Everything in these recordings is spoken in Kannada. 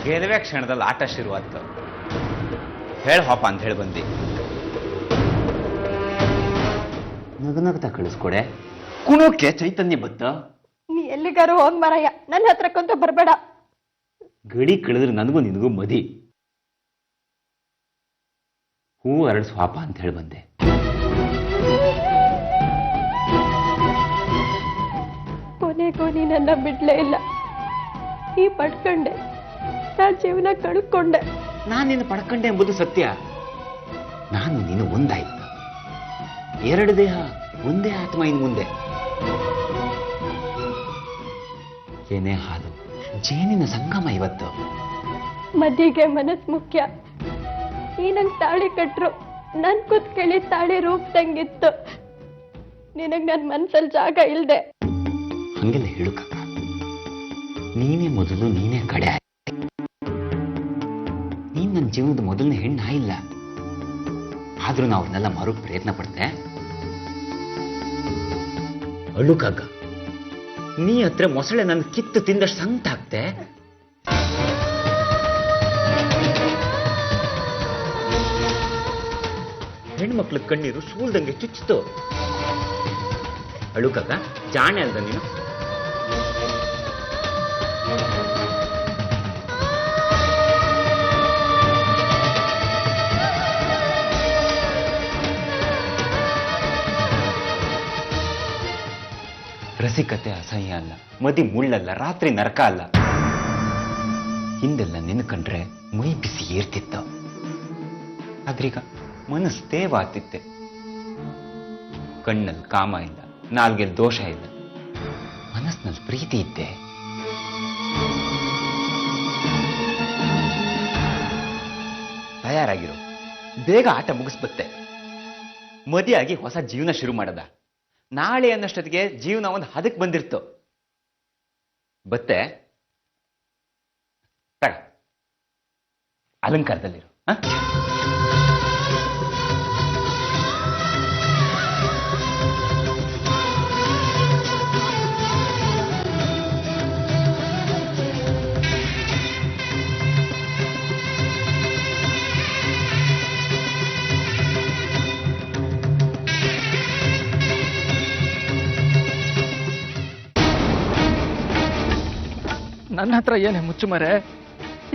ಗೆಲುವೆ ಕ್ಷಣದಲ್ಲಿ ಆಟ ಶುರುವಾಯ್ತು. ಹೇಳ ಹೋಪ ಅಂತ ಹೇಳಿ ಬಂದಿ. ನಗನಗ್ತಾ ಕಳಿಸ್ಕೊಡೆ, ಕುಣೋಕೆ ಚೈತನ್ಯ ಬತ್ತ. ನೀ ಎಲ್ಲಿಗಾರು ಹೋಗ್ ಮಾರಯ್ಯ, ನನ್ನ ಹತ್ರಕ್ಕಂತೂ ಬರ್ಬೇಡ. ಗಡಿ ಕಳೆದ್ರೆ ನನಗೂ ನಿನಗೂ ಮದಿ. ಹೂ ಅರಳು ಸ್ವಾಪ ಅಂತ ಹೇಳಿ ಬಂದೆ. ಕೊನೆಗೂ ನೀನನ್ನ ಬಿಡ್ಲೇ ಇಲ್ಲ. ನೀ ಪಡ್ಕೊಂಡೆ, ನಾ ಜೀವನ ಕಳ್ಕೊಂಡೆ. ನಾನು ನಿನ್ನ ಪಡ್ಕೊಂಡೆ ಎಂಬುದು ಸತ್ಯ. ನಾನು ನೀನು ಒಂದಾಯ್ತು. ಎರಡು ದೇಹ ಒಂದೇ ಆತ್ಮ ಇನ್ ಮುಂದೆ. ಏನೇ ಹಾಲು ಜೇನಿನ ಸಂಗಮ ಇವತ್ತು. ಮದಿಗೆ ಮನಸ್ ಮುಖ್ಯ. ನೀ ನಂಗೆ ತಾಳಿ ಕಟ್ರು, ನನ್ ಕೂತ್ಕೇಳಿ ತಾಳಿ ರೂಪದಂಗಿತ್ತು. ನಿನಗ್ ನನ್ ಮನ್ಸಲ್ಲಿ ಜಾಗ ಇಲ್ದೆ. ಹಂಗೆಲ್ಲ ಹೇಳುಕ. ನೀನೇ ಮೊದಲು, ನೀನೇ ಕಡೆ. ನೀನ್ ನನ್ನ ಜೀವನದ ಮೊದಲನೇ ಹೆಣ್ಣು ಇಲ್ಲ. ಆದ್ರೂ ನಾವು ಅವ್ರನ್ನೆಲ್ಲ ಮಾರೋಕ್ ಪ್ರಯತ್ನ ಪಡ್ತೆ. ಅಳುಕಾಗ ನೀ ಹತ್ರ ಮೊಸಳೆ ನನ್ನ ಕಿತ್ತು ತಿಂದಷ್ಟು ಸಂಕಟ ಆಗ್ತೆ. ಹೆಣ್ಮಕ್ಳ ಕಣ್ಣೀರು ಸೂಲ್ದಂಗೆ ಚುಚ್ಚಿತು. ಅಳುಕಾಗ ಜಾಣೆ ಅಲ್ದ ನೀನು. ರಸಿಕತೆ ಅಸಹ್ಯ ಅಲ್ಲ, ಮದಿ ಮುಳ್ಳಲ್ಲ, ರಾತ್ರಿ ನರಕ ಅಲ್ಲ. ಹಿಂದೆಲ್ಲ ನಿನ್ನ ಕಂಡ್ರೆ ಮೈ ಬಿಸಿ ಏರ್ತಿತ್ತು. ಆದ್ರೀಗ ಮನಸ್ಸು ತೇವಾತಿತ್ತೆ. ಕಣ್ಣಲ್ಲಿ ಕಾಮ ಇಲ್ಲ, ನಾಲ್ಗೆಲ್ ದೋಷ ಇಲ್ಲ, ಮನಸ್ಸಿನಲ್ಲಿ ಪ್ರೀತಿ ಇದ್ದೆ. ತಯಾರಾಗಿರು, ಬೇಗ ಆಟ ಮುಗಿಸ್ಬತ್ತೆ. ಮದಿಯಾಗಿ ಹೊಸ ಜೀವನ ಶುರು ಮಾಡದ. ನಾಳೆ ಅನ್ನಷ್ಟೊತ್ತಿಗೆ ಜೀವನ ಒಂದು ಹದಕ್ಕೆ ಬಂದಿರ್ತು. ಬತ್ತೆ ತಡ ಅಲಂಕಾರದಲ್ಲಿರು. ನನ್ನ ಹತ್ರ ಏನೇ ಮುಚ್ಚುಮರೆ?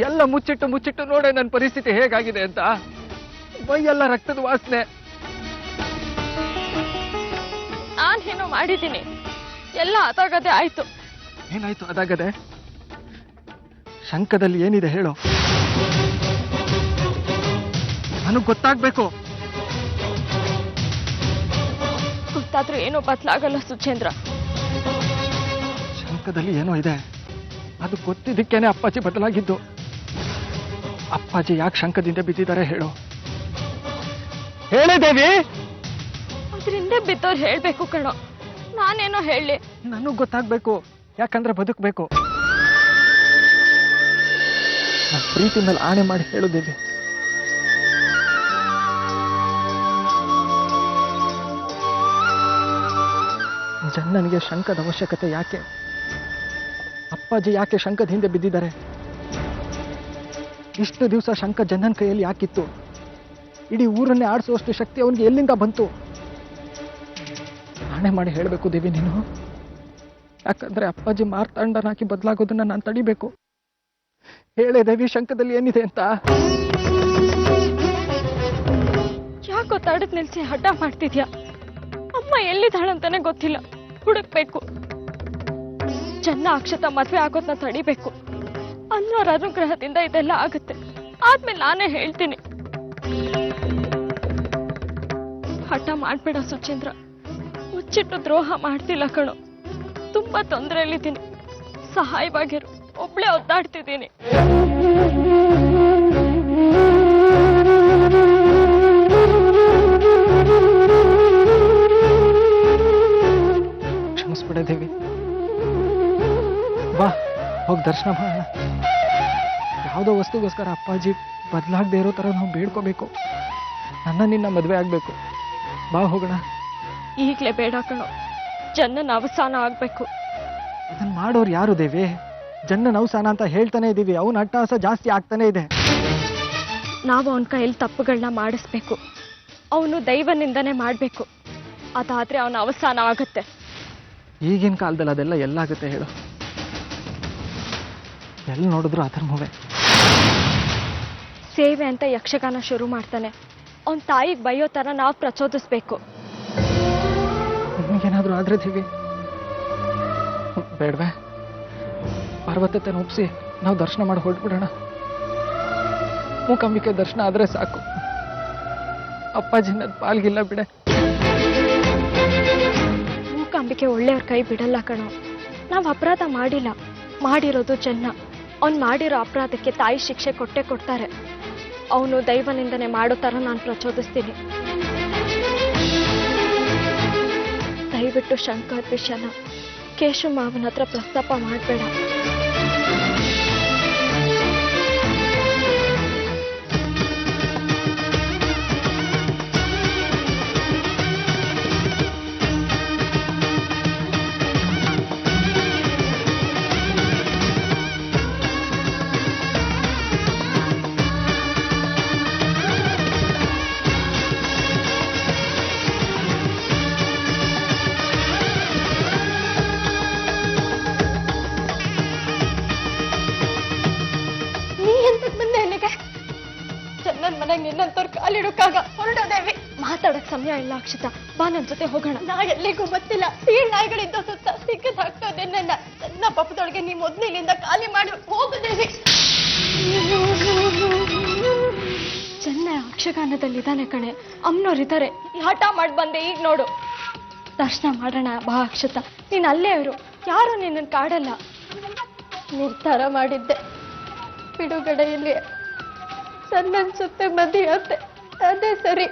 ಎಲ್ಲ ಮುಚ್ಚಿಟ್ಟು ನೋಡೆ ನನ್ನ ಪರಿಸ್ಥಿತಿ ಹೇಗಾಗಿದೆ ಅಂತ. ಮೈಯೆಲ್ಲ ರಕ್ತದ ವಾಸನೆ. ನಾನೇನೋ ಮಾಡಿದ್ದೀನಿ, ಎಲ್ಲ ಅದಾಗದೆ ಆಯ್ತು. ಏನಾಯ್ತು ಅದಾಗದೆ? ಶಂಕದಲ್ಲಿ ಏನಿದೆ ಹೇಳು, ನನಗೆ ಗೊತ್ತಾಗ್ಬೇಕು. ಗೊತ್ತಾದ್ರೂ ಏನೋ ಬದಲಾಗಲ್ಲ ಸುಚೇಂದ್ರ. ಶಂಕದಲ್ಲಿ ಏನೋ ಇದೆ, ಅದು ಗೊತ್ತಿದ್ದಕ್ಕೇನೆ ಅಪ್ಪಾಜಿ ಬದಲಾಗಿದ್ದು. ಅಪ್ಪಾಜಿ ಯಾಕೆ ಶಂಕದಿಂದ ಬಿದ್ದಿದ್ದಾರೆ ಹೇಳು. ಹೇಳೇ ದೇವಿ. ಅದ್ರಿಂದ ಬಿದ್ದವ್ರು ಹೇಳ್ಬೇಕು ಕಣೋ, ನಾನೇನೋ ಹೇಳಿ. ನನಗ್ ಗೊತ್ತಾಗ್ಬೇಕು, ಯಾಕಂದ್ರೆ ಬದುಕಬೇಕು. ನನ್ನ ಪ್ರೀತಿ ಮೇಲೆ ಆಣೆ ಮಾಡಿ ಹೇಳು ದೇವಿ. ಜನ್ನನಿಗೆ ಶಂಕದ ಅವಶ್ಯಕತೆ ಯಾಕೆ? ಅಪ್ಪಾಜಿ ಯಾಕೆ ಶಂಕದ ಹಿಂದೆ ಬಿದ್ದಿದ್ದಾರೆ? ಇಷ್ಟು ದಿವಸ ಶಂಕ ಜನ್ನನ್ ಕೈಯಲ್ಲಿ ಯಾಕಿತ್ತು? ಇಡೀ ಊರನ್ನೇ ಆಡಿಸುವಷ್ಟು ಶಕ್ತಿ ಅವನಿಗೆ ಎಲ್ಲಿಂದ ಬಂತು? ಆಣೆ ಮಾಡಿ ಹೇಳಬೇಕು ದೇವಿ ನೀನು. ಯಾಕಂದ್ರೆ ಅಪ್ಪಾಜಿ ಮಾರ್ತಾಂಡನಾಕಿ ಬದಲಾಗೋದನ್ನ ನಾನು ತಡಿಬೇಕು. ಹೇಳೇ ದೇವಿ, ಶಂಕದಲ್ಲಿ ಏನಿದೆ ಅಂತ. ಯಾಕೋ ತಡದ್ ನಿಲ್ಸಿ ಹಠ ಮಾಡ್ತಿದ್ಯಾ? ಅಮ್ಮ ಎಲ್ಲಿದ್ದಾಳಂತಾನೆ ಗೊತ್ತಿಲ್ಲ, ಹುಡುಕ್ಬೇಕು. ಜನ್ನ ಅಕ್ಷತ ಮದ್ವೆ ಆಗೋದನ್ನ ತಡಿಬೇಕು. ಅನ್ನೋರ ಅನುಗ್ರಹದಿಂದ ಇದೆಲ್ಲ ಆಗುತ್ತೆ. ಆದ್ಮೇಲೆ ನಾನೇ ಹೇಳ್ತೀನಿ. ಹಠ ಮಾಡ್ಬೇಡ ಸುಚೇಂದ್ರ. ಮುಚ್ಚಿಟ್ಟು ದ್ರೋಹ ಮಾಡ್ತಿಲ್ಲ ಕಣೋ. ತುಂಬಾ ತೊಂದರೆಯಲ್ಲಿದ್ದೀನಿ. ಸಹಾಯವಾಗಿರು. ಒಬ್ಳೆ ಒದ್ದಾಡ್ತಿದ್ದೀನಿ. ಕ್ಷಮಿಸ್ಬಿಡೆ ದೇವಿ. ಬಾ, ಹೋಗಿ ದರ್ಶನ ಮಾಡೋಣ. ಯಾವುದೋ ವಸ್ತುಗೋಸ್ಕರ ಅಪ್ಪಾಜಿ ಬದಲಾಗದೆ ಇರೋ ಥರ ನಾವು ಬೇಡ್ಕೋಬೇಕು. ನಿನ್ನ ಮದುವೆ ಆಗಬೇಕು. ಬಾ ಹೋಗೋಣ. ಈಗಲೇ ಬೇಡ ಕಣೋ, ಜನ್ನನ ಅವಸಾನ ಆಗ್ಬೇಕು. ಅದನ್ನ ಮಾಡೋರು ಯಾರು ದೇವಿ? ಜನ್ನ ಅವಸಾನ ಅಂತ ಹೇಳ್ತಾನೆ ಇದೀವಿ, ಅವನ ಅಟ್ಟಹಾಸ ಜಾಸ್ತಿ ಆಗ್ತಾನೆ ಇದೆ. ನಾವು ಅವನ ಕೈಯಲ್ಲಿ ತಪ್ಪುಗಳನ್ನ ಮಾಡಿಸ್ಬೇಕು, ಅವನು ದೈವನಿಂದನೇ ಮಾಡಬೇಕು. ಅದಾದ್ರೆ ಅವನ ಅವಸಾನ ಆಗುತ್ತೆ. ಈಗಿನ ಕಾಲದಲ್ಲಿ ಅದೆಲ್ಲ ಎಲ್ಲಾಗುತ್ತೆ ಹೇಳು? ಎಲ್ಲಿ ನೋಡಿದ್ರು ಅಧರ್ಮವೇ. ಸೇವೆ ಅಂತ ಯಕ್ಷಗಾನ ಶುರು ಮಾಡ್ತಾನೆ, ಅವನ ತಾಯಿಗೆ ಬೈಯೋ ಥರ ನಾವು ಪ್ರಚೋದಿಸ್ಬೇಕು. ನಿಮಗೇನಾದ್ರೂ ಆದ್ರೆ ದೇವಿ ಬೇಡವೆ, ಪಾರ್ವತತೆನ ಒಪ್ಸಿ ನಾವು ದರ್ಶನ ಮಾಡಿ ಹೊರಟ್ಬಿಡೋಣ. ಮೂಕಾಂಬಿಕೆ ದರ್ಶನ ಆದ್ರೆ ಸಾಕು. ಅಪ್ಪಾಜಿನ ಪಾಲ್ಗಿಲ್ಲ ಬಿಡೆ. ಮೂಕಾಂಬಿಕೆ ಒಳ್ಳೆಯವ್ರ ಕೈ ಬಿಡಲ್ಲ ಕಣೋ. ನಾವು ಅಪರಾಧ ಮಾಡಿಲ್ಲ, ಮಾಡಿರೋದು ಚೆನ್ನ. ಅವ್ನು ಮಾಡಿರೋ ಅಪರಾಧಕ್ಕೆ ತಾಯಿ ಶಿಕ್ಷೆ ಕೊಟ್ಟೆ ಕೊಡ್ತಾರೆ. ಅವನು ದೈವನಿಂದನೇ ಮಾಡೋ ಥರ ನಾನು ಪ್ರಚೋದಿಸ್ತೀನಿ. ದಯವಿಟ್ಟು ಶಂಕರ್ ವಿಷಯನ ಕೇಶವ ಮಾವನ ಹತ್ರ ಪ್ರಸ್ತಾಪ ಮಾಡಬೇಡ. ನನ್ನ ಮನೆಗೆ ನಿನ್ನಂತವ್ರು ಕಾಲಿಡೋಕ್ಕಾಗ ಹೊರಡೋದೇವಿ. ಮಾತಾಡಕ್ ಸಮಯ ಇಲ್ಲ ಅಕ್ಷತಾ, ಬಾ ನನ್ನ ಜೊತೆ ಹೋಗೋಣ. ನಾ ಎಲ್ಲಿಗೂ ಗೊತ್ತಿಲ್ಲ, ಸೀಳ್ ನಾಯಿಗಳಿಂದ ಸುತ್ತ ಸಿಕ್ಕದ್ ಹಾಕ್ತದೆ ನನ್ನ ಪಪ್ಪದೊಳಗೆ. ನೀ ಮೊದ್ಲಿನಿಂದ ಖಾಲಿ ಮಾಡಿ ಹೋಗದೇವಿ. ಚೆನ್ನ ಯಕ್ಷಗಾನದಲ್ಲಿದ್ದಾನೆ ಕಣೆ, ಅಮ್ಮನವ್ರಿದ್ದಾರೆ. ಹಠ ಮಾಡಿ ಬಂದೆ, ಈಗ ನೋಡು. ದರ್ಶನ ಮಾಡೋಣ ಬಾ ಅಕ್ಷತಾ. ನೀನ್ ಅಲ್ಲೇ ಇರು, ಯಾರು ನಿನ್ನನ್ನು ಕಾಡಲ್ಲ. ನಿರ್ಧಾರ ಮಾಡಿದ್ದೆ, ಬಿಡುಗಡೆಯಲ್ಲಿ ಸನ್ನನ್ಸುತ್ತೆ ಮದುವೆ. ಅದೇ ಸರಿ,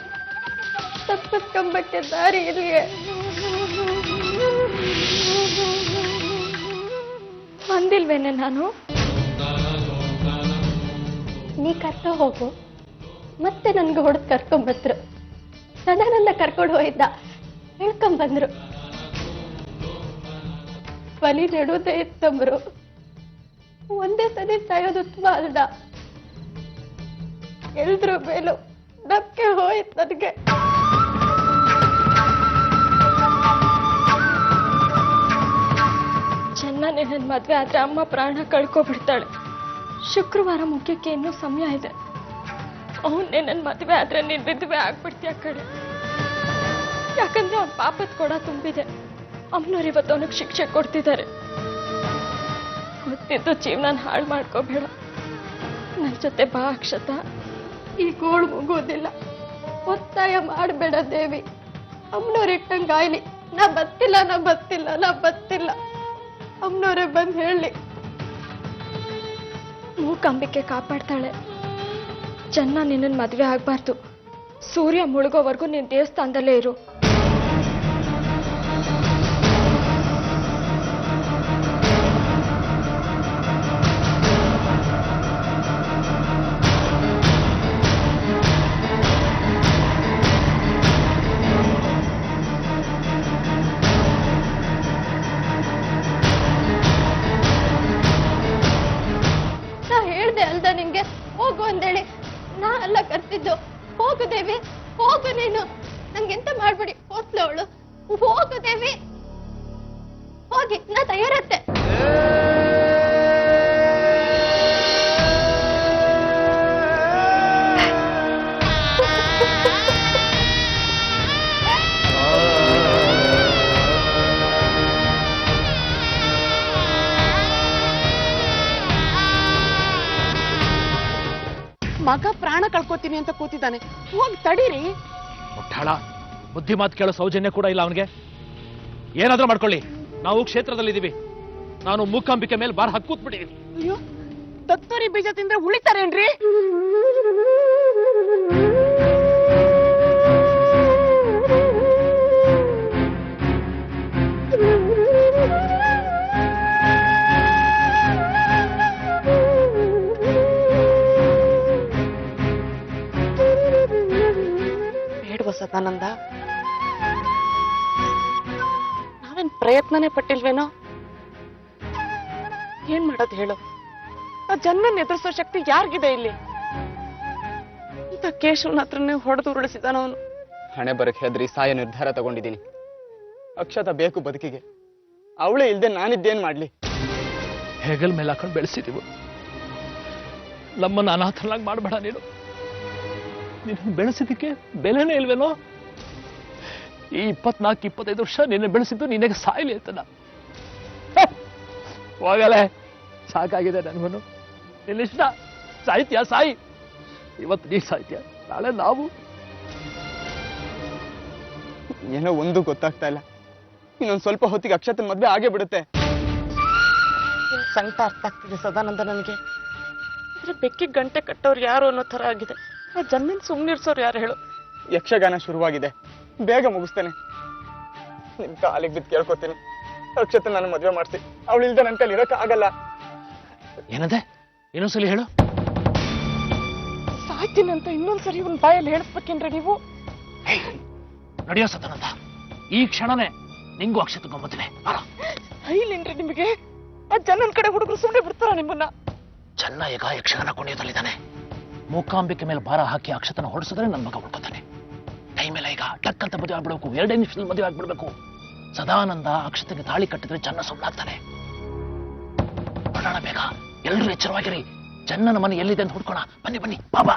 ತಪ್ಪಿಸ್ಕೊಂಬಕ್ಕೆ ದಾರಿ ಇಲ್ಲಿಯೇ. ಬಂದಿಲ್ವೇನೆ ನಾನು? ನೀ ಕರ್ಕೊ ಹೋಗು, ಮತ್ತೆ ನನ್ಗೆ ಹೊಡೆದು ಕರ್ಕೊಂಬಂದ್ರು. ಸದಾನಂದ ಕರ್ಕೊಂಡು ಹೋಯ್ದ, ಹೇಳ್ಕೊಂಬಂದ್ರು. ಬಲಿ ನೆಡುವುದೇ ಇತ್ತಂಬ್ರು. ಒಂದೇ ಸರಿ ಸಾಯೋದು ಉತ್ತಮ ಅಲ್ದ. ಎಲ್ದ್ರ ಮೇಲೂ ನಂಬಿಕೆ ಹೋಯ್ತು ನನಗೆ. ಚೆನ್ನಾಗಿ ನನ್ನ ಮದ್ವೆ ಆದ್ರೆ ಅಮ್ಮ ಪ್ರಾಣ ಕಳ್ಕೊಬಿಡ್ತಾಳೆ. ಶುಕ್ರವಾರ ಮುಖ್ಯಕ್ಕೆ ಇನ್ನೂ ಸಮಯ ಇದೆ. ಅವನ್ನೇ ನನ್ನ ಮದ್ವೆ ಆದ್ರೆ ನೀನ್ ವಿಧವೆ ಆಗ್ಬಿಡ್ತೀಯ ಕಡೆ. ಯಾಕಂದ್ರೆ ಅವ್ನ ಪಾಪದ ಕೊಡ ತುಂಬಿದೆ. ಅಮ್ಮನವ್ರು ಇವತ್ತು ಅವನಿಗೆ ಶಿಕ್ಷೆ ಕೊಡ್ತಿದ್ದಾರೆ. ಗೊತ್ತಿದ್ದು ಜೀವನ ಹಾಳು ಮಾಡ್ಕೋಬೇಡ. ನನ್ನ ಜೊತೆ ಬಾ ಅಕ್ಷತಾ. ಈ ಗೋಳು ಮುಗೋದಿಲ್ಲ, ಒತ್ತಾಯ ಮಾಡಬೇಡ ದೇವಿ. ಅಮ್ಮನವ್ರು ಇಟ್ಟಂಗಾಯ್ಲಿ. ನಾ ಬತ್ತಿಲ್ಲ. ಅಮ್ಮನವ್ರೆ ಬಂದು ಹೇಳಿ. ಮೂಕಾಂಬಿಕೆ ಕಾಪಾಡ್ತಾಳೆ. ಚೆನ್ನ ನಿನ್ನ ಮದುವೆ ಆಗ್ಬಾರ್ದು. ಸೂರ್ಯ ಮುಳುಗೋವರೆಗೂ ನೀನ್ ದೇವಸ್ಥಾನದಲ್ಲೇ ಇರು. ಅಲ್ದ ನಿಂಗೆ ಹೋಗು ಅಂದೇಳಿ? ನಾ ಅಲ್ಲ ಕರ್ತಿದ್ದು. ಹೋಗು ದೇವಿ, ಹೋಗು ನೀನು. ನಂಗೆಂತ ಮಾಡ್ಬಿಡಿ ಹೋತ್ಲು ಅವಳು. ಹೋಗು ದೇವಿ, ಹೋಗಿ. ನಾ ತಯಾರತ್ತೆ. ಮಗ ಪ್ರಾಣ ಕಳ್ಕೊತೀನಿ ಅಂತ ಕೂತಿದ್ದಾನೆ, ಹೋಗಿ ತಡೀರಿ. ಮುಟ್ಟಾಳ, ಬುದ್ಧಿ ಮಾತು ಕೇಳೋ ಸೌಜನ್ಯ ಕೂಡ ಇಲ್ಲ ಅವನಿಗೆ. ಏನಾದ್ರೂ ಮಾಡ್ಕೊಳ್ಳಿ, ನಾವು ಕ್ಷೇತ್ರದಲ್ಲಿದ್ದೀವಿ. ನಾನು ಮೂಕಾಂಬಿಕೆ ಮೇಲೆ ಬಾರ್ ಹಾಕೂತ್ಬಿಡಿ. ಅಯ್ಯೋ, ತತ್ತೂರಿ ಬೀಜ ತಿಂದ್ರೆ ಉಳಿತಾರೇನ್ರಿ? ಸದಾನಂದ, ನಾವೇನ್ ಪ್ರಯತ್ನನೇ ಪಟ್ಟಿಲ್ವೇನೋ? ಏನ್ ಮಾಡೋದು ಹೇಳು? ಆ ಜನ್ಮನ್ ಎದುರಿಸೋ ಶಕ್ತಿ ಯಾರಿಗಿದೆ ಇಲ್ಲಿ? ಇಂಥ ಕೇಶವನ ಹತ್ರನೇ ಹೊಡೆದು ಉರುಳಿಸಿದಾನ ಅವನು. ಹಣೆ ಬರಕ್ಕೆ ಹೆದ್ರಿ ಸಾಯ ನಿರ್ಧಾರ ತಗೊಂಡಿದ್ದೀನಿ. ಅಕ್ಷತ ಬೇಕು ಬದುಕಿಗೆ, ಅವಳೇ ಇಲ್ದೆ ನಾನಿದ್ದೇನ್ ಮಾಡ್ಲಿ? ಹೆಗಲ್ ಮೇಲೆ ಹಾಕೊಂಡು ಬೆಳೆಸಿದೀವು. ನಮ್ಮನ್ನ ಅನಾಥನಾಗಿ ಮಾಡಬೇಡ ನೀನು. ನಿನ್ನ ಬೆಳೆಸಿದಕ್ಕೆ ಬೆಲೆನೇ ಇಲ್ವೇನೋ? ಈ 24-25 ವರ್ಷ ನಿನ್ನ ಬೆಳೆಸಿದ್ದು ನಿನಗೆ ಸಾಯ್ಲಿ ಅಂತನ. ಹೋಗಲೇ, ಸಾಕಾಗಿದೆ ನನಗೂ. ನಿನ್ನಿಷ್ಟ, ಸಾಹಿತ್ಯ ಸಾಯಿ. ಇವತ್ತು ನೀ ಸಾಹಿತ್ಯ, ನಾಳೆ ನಾವು. ಏನೋ ಒಂದು ಗೊತ್ತಾಗ್ತಾ ಇಲ್ಲ. ಇನ್ನೊಂದ್ ಸ್ವಲ್ಪ ಹೊತ್ತಿಗೆ ಅಕ್ಷತನ್ ಮದ್ವೆ ಆಗೇ ಬಿಡುತ್ತೆ. ಸಂಕಟ ಅರ್ಥ ಆಗ್ತಿದೆ ಸದಾನಂದ ನನಗೆ. ಆದ್ರೆ ಬೆಕ್ಕಿಗೆ ಗಂಟೆ ಕಟ್ಟೋರು ಯಾರು ಅನ್ನೋ ತರ ಆಗಿದೆ. ಆ ಜನ್ಮನ್ ಸುಮ್ನಿರ್ಸೋರು ಯಾರು ಹೇಳು? ಯಕ್ಷಗಾನ ಶುರುವಾಗಿದೆ, ಬೇಗ ಮುಗಿಸ್ತೇನೆ. ನಿಮ್ ಕಾಲಿಗೆ ಬಿದ್ದು ಕೇಳ್ಕೊತೀನಿ, ಅಕ್ಷತನ್ ನಾನು ಮದ್ವೆ ಮಾಡ್ಸಿ. ಅವಳಿಲ್ದೆ ನನ್ ಕೈಲಿ ಇರಕ್ ಆಗಲ್ಲ. ಏನಂದೆ? ಇನ್ನೊಂದ್ಸಲಿ ಹೇಳು. ಸಾಯ್ತೀನಿ ಅಂತ ಇನ್ನೊಂದ್ಸರಿ ಒಂದ್ ಬಾಯಲ್ಲಿ ಹೇಳಿಸ್ಬೇಕೇನ್ರಿ ನೀವು? ನಡೆಯೋ ಸದಾನಂದ, ಈ ಕ್ಷಣನೇ ನಿಂಗೂ ಅಕ್ಷತಕ್ಕೂ ಮದುವೆ. ಐಲೇನ್ರಿ ನಿಮಗೆ? ಆ ಜನನ್ ಕಡೆ ಹುಡುಗರು ಸುಮ್ಮನೆ ಬಿಡ್ತಾರ ನಿಮ್ಮನ್ನ? ಚೆನ್ನ ಈಗ ಯಕ್ಷಗಾನ ಕುಣಿಯೋದಲ್ಲಿದ್ದಾನೆ. ಮೂಕಾಂಬಿಕೆ ಮೇಲೆ ಭಾರ ಹಾಕಿ ಅಕ್ಷತನ ಹೊಡಿಸಿದ್ರೆ ನನ್ನ ಮಗ ಉಳ್ಕೊತಾನೆ. ಟೈಮ್ ಎಲ್ಲ ಈಗ ಟಕ್ ಅಂತ ಮದುವೆ ಆಗ್ಬಿಡ್ಬೇಕು. 2 ನಿಮಿಷದಲ್ಲಿ ಮದುವೆ ಆಗ್ಬಿಡ್ಬೇಕು. ಸದಾನಂದ ಅಕ್ಷತೆಗೆ ತಾಳಿ ಕಟ್ಟಿದ್ರೆ ಚೆನ್ನ ಸುಮ್ಮನಾಗ್ತಾನೆ. ಮಾಡೋಣ ಬೇಗ, ಎಲ್ಲರೂ ಎಚ್ಚರವಾಗಿರಿ. ಚೆನ್ನನ ಮನೆ ಎಲ್ಲಿದೆ ಅಂತ ಹುಡ್ಕೋಣ. ಬನ್ನಿ ಬನ್ನಿ ಬಾಬಾ.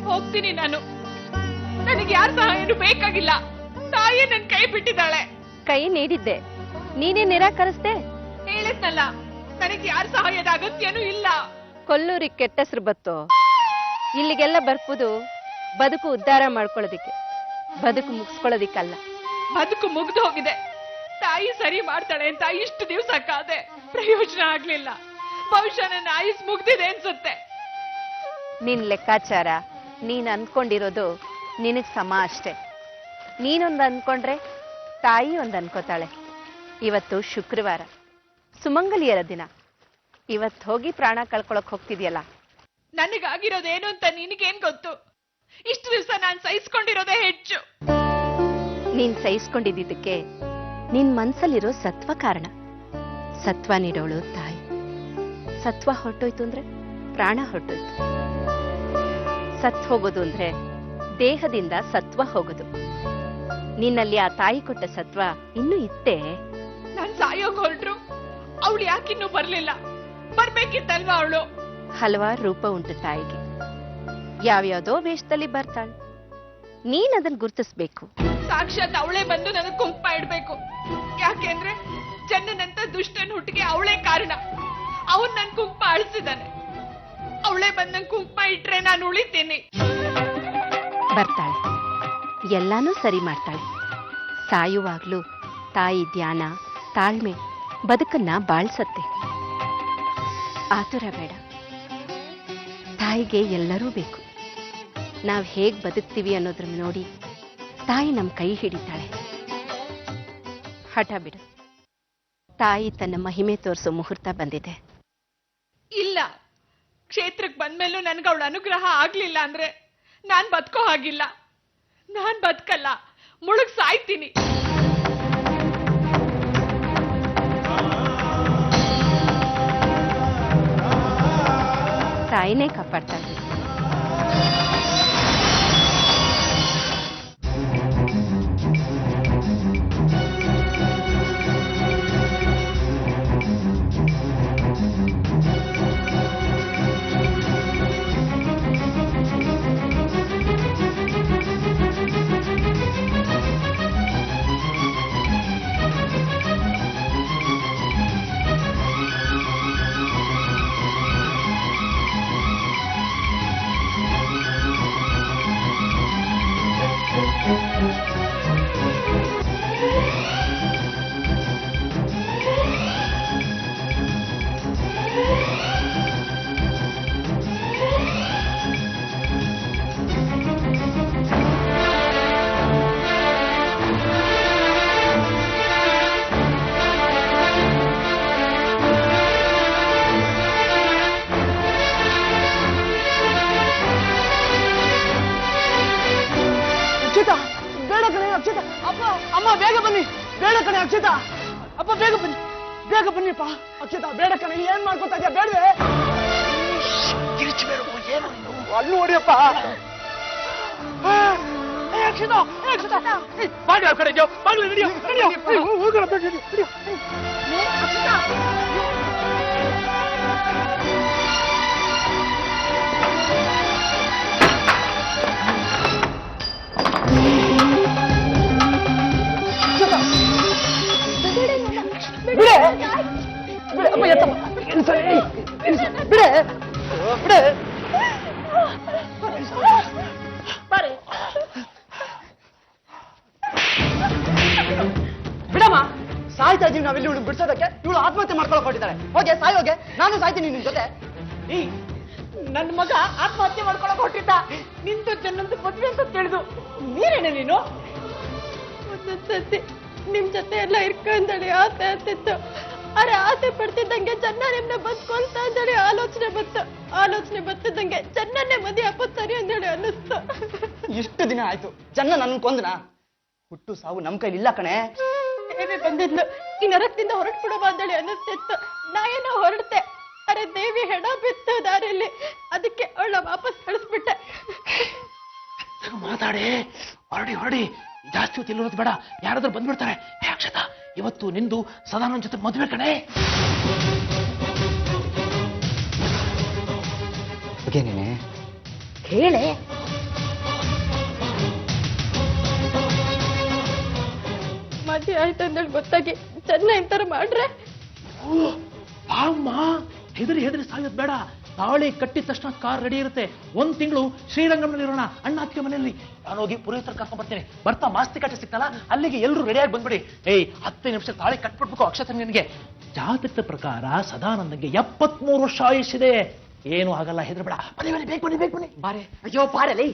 ಹೋಗ್ತೀನಿ ನಾನು. ನನಗೆ ಯಾರ ಸಹಾಯನೂ ಬೇಕಾಗಿಲ್ಲ. ತಾಯಿ ನನ್ ಕೈ ಬಿಟ್ಟಿದ್ದಾಳೆ. ಕೈ ನೀಡಿದ್ದೆ, ನೀನೇ ನಿರಾಕರಿಸ್ದೆ. ಹೇಳಿದ್ನಲ್ಲ, ನನಗೆ ಯಾರ ಸಹಾಯದ ಅಗತ್ಯನೂ ಇಲ್ಲ. ಕೊಲ್ಲೂರಿಗೆ ಕೆಟ್ಟ ಹೆಸರು ಬತ್ತು. ಇಲ್ಲಿಗೆಲ್ಲ ಬರ್ಪುದು ಬದುಕು ಉದ್ಧಾರ ಮಾಡ್ಕೊಳ್ಳೋದಿಕ್ಕೆ, ಬದುಕು ಮುಗಿಸ್ಕೊಳ್ಳೋದಿಕ್ಕಲ್ಲ. ಬದುಕು ಮುಗ್ದು ಹೋಗಿದೆ. ತಾಯಿ ಸರಿ ಮಾಡ್ತಾಳೆ ಅಂತ ಇಷ್ಟು ದಿವಸ ಕಾದೆ, ಪ್ರಯೋಜನ ಆಗ್ಲಿಲ್ಲ. ಬಹುಶಃ ನನ್ನ ಆಯುಸ್ ಮುಗ್ದಿದೆ ಅನ್ಸುತ್ತೆ. ನಿನ್ ಲೆಕ್ಕಾಚಾರ, ನೀನ್ ಅನ್ಕೊಂಡಿರೋದು ನಿನಗ್ ಸಮ ಅಷ್ಟೆ. ನೀನೊಂದು ಅನ್ಕೊಂಡ್ರೆ ತಾಯಿ ಒಂದು ಅನ್ಕೋತಾಳೆ. ಇವತ್ತು ಶುಕ್ರವಾರ, ಸುಮಂಗಲಿಯರ ದಿನ. ಇವತ್ತು ಹೋಗಿ ಪ್ರಾಣ ಕಳ್ಕೊಳಕ್ ಹೋಗ್ತಿದ್ಯಲ್ಲ. ನನಗಾಗಿರೋದೇನು ಅಂತ ನಿನಗೇನ್ ಗೊತ್ತು? ಇಷ್ಟು ದಿವಸ ನಾನು ಸಹಿಸ್ಕೊಂಡಿರೋದೇ ಹೆಚ್ಚು. ನೀನ್ ಸಹಿಸ್ಕೊಂಡಿದ್ದಕ್ಕೆ ನಿನ್ ಮನ್ಸಲ್ಲಿರೋ ಸತ್ವ ಕಾರಣ. ಸತ್ವ ನೀಡೋಳು ತಾಯಿ. ಸತ್ವ ಹೊರಟೋಯ್ತು ಅಂದ್ರೆ ಪ್ರಾಣ ಹೊರಟೋಯ್ತು. ಸತ್ ಹೋಗೋದು ಅಂದ್ರೆ ದೇಹದಿಂದ ಸತ್ವ ಹೋಗೋದು. ನಿನ್ನಲ್ಲಿ ಆ ತಾಯಿ ಕೊಟ್ಟ ಸತ್ವ ಇನ್ನೂ ಇತ್ತೇ. ನಾನ್ ಸಾಯೋಗ್ ಹೊರಟ್ರು ಅವಳು ಯಾಕಿನ್ನೂ ಬರ್ಲಿಲ್ಲ? ಬರ್ಬೇಕಿತ್ತಲ್ವಾ ಅವಳು? ಹಲವಾರು ರೂಪ ಉಂಟು ತಾಯಿಗೆ. ಯಾವ್ಯಾವ್ದೋ ವೇಷದಲ್ಲಿ ಬರ್ತಾಳೆ. ನೀನ್ ಅದನ್ನ ಗುರ್ತಿಸ್ಬೇಕು. ಸಾಕ್ಷಾತ್ ಅವಳೇ ಬಂದು ನನಗ್ ಕುಂಕುಮ ಇಡ್ಬೇಕು. ಯಾಕೆಂದ್ರೆ ಜನ್ನನಂತ ದುಷ್ಟನ್ ಹುಟ್ಟಿಗೆ ಅವಳೇ ಕಾರಣ. ಅವನ್ ನನ್ ಕುಂಕುಮ ಅಳಿಸಿದಾನೆ. ಅವಳೇ ಬಂದ್ ನನ್ ಕುಂಕುಮ ಇಟ್ರೆ ನಾನು ಉಳಿತೀನಿ. ಬರ್ತಾಳೆ, ಎಲ್ಲಾನು ಸರಿ ಮಾಡ್ತಾಳೆ. ಸಾಯುವಾಗ್ಲೂ ತಾಯಿ ಧ್ಯಾನ, ತಾಳ್ಮೆ ಬದುಕನ್ನ ಬಾಳ್ಸತ್ತೆ. ಆತುರ ಬೇಡ. ತಾಯಿಗೆ ಎಲ್ಲರೂ ಬೇಕು. ನಾವ್ ಹೇಗ್ ಬದುಕ್ತೀವಿ ಅನ್ನೋದ್ರ ನೋಡಿ ತಾಯಿ ನಮ್ ಕೈ ಹಿಡಿತಾಳೆ. ಹಠ ಬಿಡು. ತಾಯಿ ತನ್ನ ಮಹಿಮೆ ತೋರಿಸೋ ಮುಹೂರ್ತ ಬಂದಿದೆ. ಇಲ್ಲ, ಕ್ಷೇತ್ರಕ್ಕೆ ಬಂದ್ಮೇಲೂ ನನ್ಗ ಅವಳ ಅನುಗ್ರಹ ಆಗ್ಲಿಲ್ಲ ಅಂದ್ರೆ ನಾನ್ ಬದುಕೋ ಹಾಗಿಲ್ಲ. ನಾನ್ ಬದುಕಲ್ಲ, ಮುಳುಗ್ ಸಾಯ್ತೀನಿ. ತಾಯಿನೇ ಕಾಪಾಡ್ತಾಳೆ. ಅಕ್ಷತಾ ಬೇಡ ಕಣೆ ಅಕ್ಷತಾ ಅಪ್ಪ ಅಮ್ಮ ಬೇಗ ಬನ್ನಿ ಬೇಡ ಕಣೆ ಅಕ್ಷತಾ ಅಪ್ಪ ಬೇಗ ಬನ್ನಿಪ್ಪ ಅಕ್ಷತಾ ಬೇಡ ಕಣೆ ಏನ್ ಮಾಡ್ಕೊತಾ ಇದ್ಯಾ ಬೇಡವೆ ಅಲ್ಲಿ ನೋಡಿಯಪ್ಪ ಅಕ್ಷತಾ ಬಾಗ್ಲ ಆ ಕಡೆ ಇದೆಯೋ ಬಾಗ್ಲ ನಡೆಯೋ ಹೋಗೋಣ ಬೇಗ ನಡೆಯೋ ಬಿಡೆ ಬಿಡೆ ಅಮ್ಮ ಎತ್ತಮ್ಮ ಬಿಡೆ ಬಿಡೆ ಬಿಡಮ್ಮ ಸಾಯ್ತಾ ಇದೀವಿ ನಾವಿಲ್ಲಿ ಇವಳು ಬಿಡ್ಸೋದಕ್ಕೆ ಇವಳು ಆತ್ಮಹತ್ಯೆ ಮಾಡ್ಕೊಳಕ್ ಹೊಟ್ಟಿದ್ದಾಳೆ ಹೋಗೆ ಸಾಯೋಗೆ ನಾನು ಸಾಯ್ತೀನಿ ನಿನ್ ಜೊತೆ ನನ್ನ ಮಗ ಆತ್ಮಹತ್ಯೆ ಮಾಡ್ಕೊಳಕ್ ಹೊಟ್ಟಿದ್ದ ನಿಂತು ಚೆನ್ನಂದು ಮದ್ವೆ ಅಂತ ತಿಳಿದು ನೀನೇನೆ ನೀನು ಒಂದೊಂದ್ಸತಿ ನಿಮ್ ಜೊತೆ ಎಲ್ಲ ಇರ್ಕೊಂಡಳಿ ಆಸೆ ಆಗ್ತಿತ್ತು ಅರೆ ಆಸೆ ಪಡ್ತಿದ್ದಂಗೆ ಚೆನ್ನ ನಿಮ್ನ ಬದ್ಕೊಳ್ತಾ ಅಂತೇಳಿ ಆಲೋಚನೆ ಬತ್ತಿದ್ದಂಗೆ ಚೆನ್ನನ್ನೇ ಮದಿ ಅಪ್ಪತ್ ಸರಿ ಅಂತೇಳಿ ಅನ್ನಿಸ್ತು. ಎಷ್ಟು ದಿನ ಆಯ್ತು ಚೆನ್ನ ನನ್ನ ಕೊಂದನ ಹುಟ್ಟು ಸಾವು ನಮ್ ಕೈಲಿ ಇಲ್ಲ ಕಣೆ. ದೇವಿ ಬಂದಿದ್ಲು ಈ ನರಕದಿಂದ ಹೊರಟ್ಬಿಡುವ ಅಂತೇಳಿ ಅನ್ನಿಸ್ತಿತ್ತು. ನಾ ಏನೋ ಹೊರಡ್ತೆ ಅರೆ ದೇವಿ ಹೆಣ ಬಿತ್ತು ದಾರಿಯಲ್ಲಿ ಅದಕ್ಕೆ ಅವಳ ವಾಪಸ್ ಕಳಿಸ್ಬಿಟ್ಟೆ. ಮಾತಾಡಿ ಹೊರಡಿ ಜಾಸ್ತಿ ಹೊತ್ತು ಇಲ್ಲಿರೋದು ಬೇಡ, ಯಾರಾದ್ರೂ ಬಂದ್ಬಿಡ್ತಾರೆ. ಅಕ್ಷತಾ ಇವತ್ತು ನಿಂದು ಸದಾನಂದ ಜೊತೆ ಮದುವೆ ಕಣೆ. ನೀನೆ ಹೇಳೆ. ಮದುವೆ ಆಯ್ತು ಅಂದೇಳಿ ಗೊತ್ತಾಗಿ ಚೆನ್ನ ಇಂತರ ಮಾಡ್ರೆ ಅಮ್ಮ ಹೆದರಿ ಸಾಯೋದು ಬೇಡ. ತಾಳಿ ಕಟ್ಟಿದ ತಕ್ಷಣ ಕಾರ್ ರೆಡಿ ಇರುತ್ತೆ. 1 ತಿಂಗಳು ಶ್ರೀರಂಗಂನಲ್ಲಿ ಇರೋಣ, ಅಣ್ಣ ಅತ್ತಿಗೆ ಮನೆಯಲ್ಲಿ. ನಾನು ಹೋಗಿ ಪುರೋಹಿತರ ಕರ್ಕೊಂಡ್ ಬರ್ತೀನಿ. ಬರ್ತಾ ಮಾಸ್ತಿ ಕಟ್ಟಿ ಸಿಗ್ತಲ್ಲ ಅಲ್ಲಿಗೆ ಎಲ್ಲರೂ ರೆಡಿಯಾಗಿ ಬಂದ್ಬಿಡಿ. 10 ನಿಮಿಷ ತಾಳಿ ಕಟ್ಬಿಡ್ಬೇಕು ಅಕ್ಷತೆ ನಿನಗೆ. ಜಾತಕದ ಪ್ರಕಾರ ಸದಾನಂದಂಗೆ 73 ವರ್ಷ ಆಯುಷ್ಯಿದೆ. ಏನು ಆಗಲ್ಲ, ಹೆದರ್ಬೇಡ. ಬನ್ನಿ ಬೇಗ ಬನ್ನಿ. ಬಾರೆ ಅಯ್ಯೋ ಬಾರಲಿ.